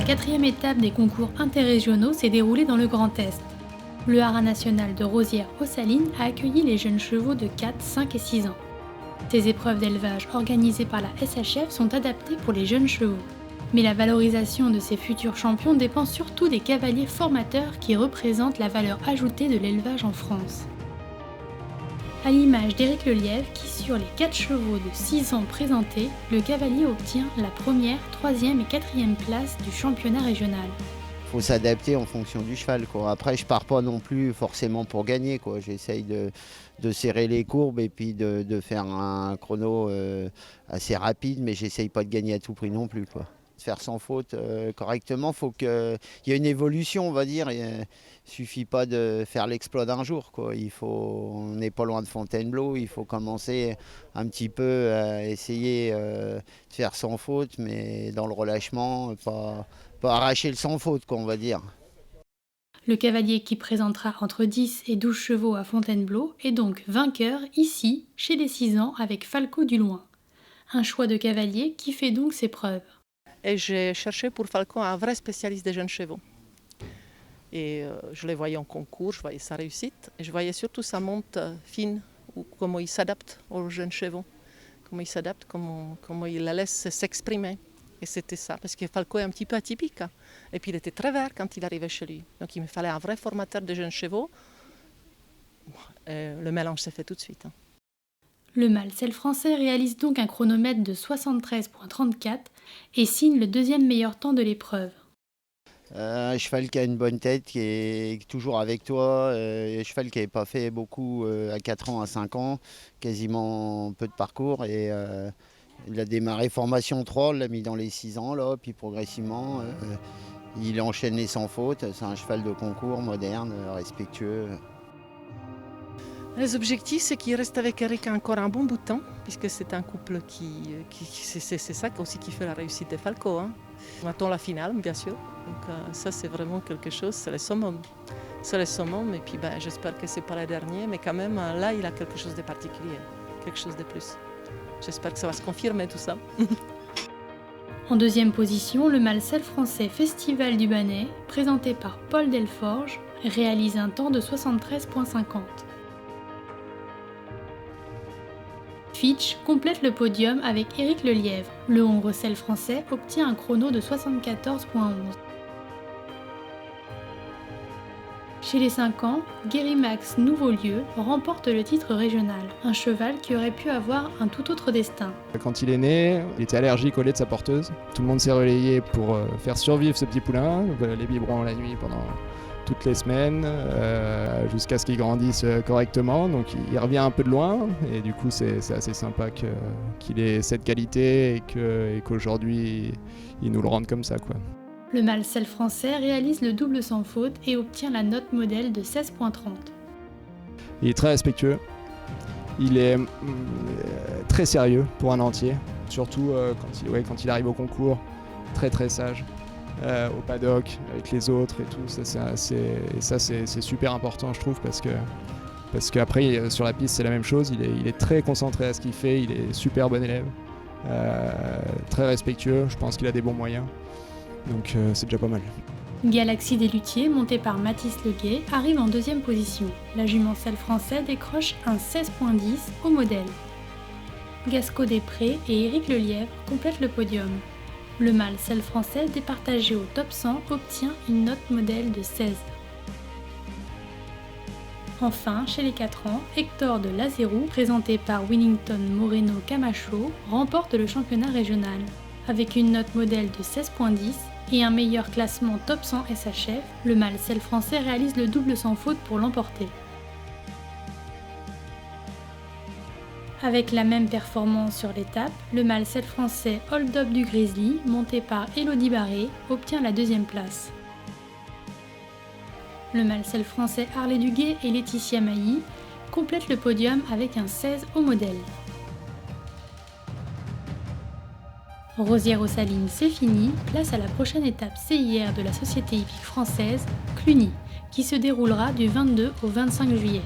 4e étape des concours interrégionaux s'est déroulée dans le Grand Est. Le haras national de Rosières-aux-Salines a accueilli les jeunes chevaux de 4, 5 et 6 ans. Ces épreuves d'élevage organisées par la SHF sont adaptées pour les jeunes chevaux. Mais la valorisation de ces futurs champions dépend surtout des cavaliers formateurs qui représentent la valeur ajoutée de l'élevage en France. À l'image d'Éric Lelièvre qui, sur les 4 chevaux de 6 ans présentés, le cavalier obtient la première, 3e et 4e place du championnat régional. Il faut s'adapter en fonction du cheval, quoi. Après, je pars pas non plus forcément pour gagner, quoi. J'essaye de serrer les courbes et puis de faire un chrono assez rapide, mais j'essaye pas de gagner à tout prix non plus, quoi. Faire sans faute correctement, faut qu'il y ait une évolution, on va dire. Il suffit pas de faire l'exploit d'un jour, quoi. On n'est pas loin de Fontainebleau, il faut commencer un petit peu à essayer de faire sans faute, mais dans le relâchement, pas arracher le sans faute, quoi, on va dire. Le cavalier qui présentera entre 10 et 12 chevaux à Fontainebleau est donc vainqueur ici, chez les 6 ans, avec Falco du Loing. Un choix de cavalier qui fait donc ses preuves. Et j'ai cherché pour Falco un vrai spécialiste des jeunes chevaux. Et je le voyais en concours, je voyais sa réussite, et je voyais surtout sa monte fine, ou comment il s'adapte aux jeunes chevaux, comment il s'adapte, comment il la laisse s'exprimer. Et c'était ça, parce que Falco est un petit peu atypique. Hein. Et puis il était très vert quand il arrivait chez lui. Donc il me fallait un vrai formateur de jeunes chevaux. Et le mélange s'est fait tout de suite. Hein. Le mâle selle français réalise donc un chronomètre de 73,34 et signe le 2e meilleur temps de l'épreuve. Un cheval qui a une bonne tête, qui est toujours avec toi, un cheval qui n'avait pas fait beaucoup à 4 ans, à 5 ans, quasiment peu de parcours. Et il a démarré formation 3, on l'a mis dans les 6 ans, là, puis progressivement, il enchaîne les sans faute. C'est un cheval de concours moderne, respectueux. Les objectifs, c'est qu'il reste avec Eric encore un bon bout de temps, puisque c'est un couple c'est ça aussi qui fait la réussite de Falco. Hein. On attend la finale, bien sûr. Donc ça, c'est vraiment quelque chose, c'est le summum. C'est le summum, et puis j'espère que c'est pas le dernier, mais quand même, là, il a quelque chose de particulier, quelque chose de plus. J'espère que ça va se confirmer, tout ça. En 2e position, le mâle selle français Festival du Bannet, présenté par Paul Delforge, réalise un temps de 73,50. Fitch complète le podium avec Éric Lelièvre. Le hongre selle français obtient un chrono de 74,11. Chez les 5 ans, Guérimax Nouveau-Lieu remporte le titre régional, un cheval qui aurait pu avoir un tout autre destin. Quand il est né, il était allergique au lait de sa porteuse. Tout le monde s'est relayé pour faire survivre ce petit poulain, les biberons la nuit pendant toutes les semaines, jusqu'à ce qu'il grandisse correctement. Donc il revient un peu de loin, et du coup c'est assez sympa qu'il ait cette qualité et qu'aujourd'hui il nous le rende comme ça, quoi. Le mâle selle français réalise le double sans faute et obtient la note modèle de 16,30. Il est très respectueux, il est très sérieux pour un entier, surtout quand il arrive au concours, très très sage. Au paddock, avec les autres et tout, c'est super important, je trouve, parce qu'après sur la piste c'est la même chose, il est très concentré à ce qu'il fait, il est super bon élève, très respectueux, je pense qu'il a des bons moyens, donc c'est déjà pas mal. Galaxie des Luthiers, montée par Mathis Leguet, arrive en 2e position. La jument selle français décroche un 16,10 au modèle. Gasco Després et Éric Lelièvre complètent le podium. Le mâle selle français départagé au top 100 obtient une note modèle de 16. Enfin, chez les 4 ans, Hector de Lazérou, présenté par Winnington Moreno Camacho, remporte le championnat régional. Avec une note modèle de 16,10 et un meilleur classement top 100 SHF, le mâle selle français réalise le double sans faute pour l'emporter. Avec la même performance sur l'étape, le mâle selle français Hold Up du Grizzly, monté par Elodie Barré, obtient la 2e place. Le mâle selle français Harley Duguay et Laetitia Mailly complètent le podium avec un 16 au modèle. Rosières-aux-Salines, c'est fini, place à la prochaine étape CIR de la Société hippique française, Cluny, qui se déroulera du 22 au 25 juillet.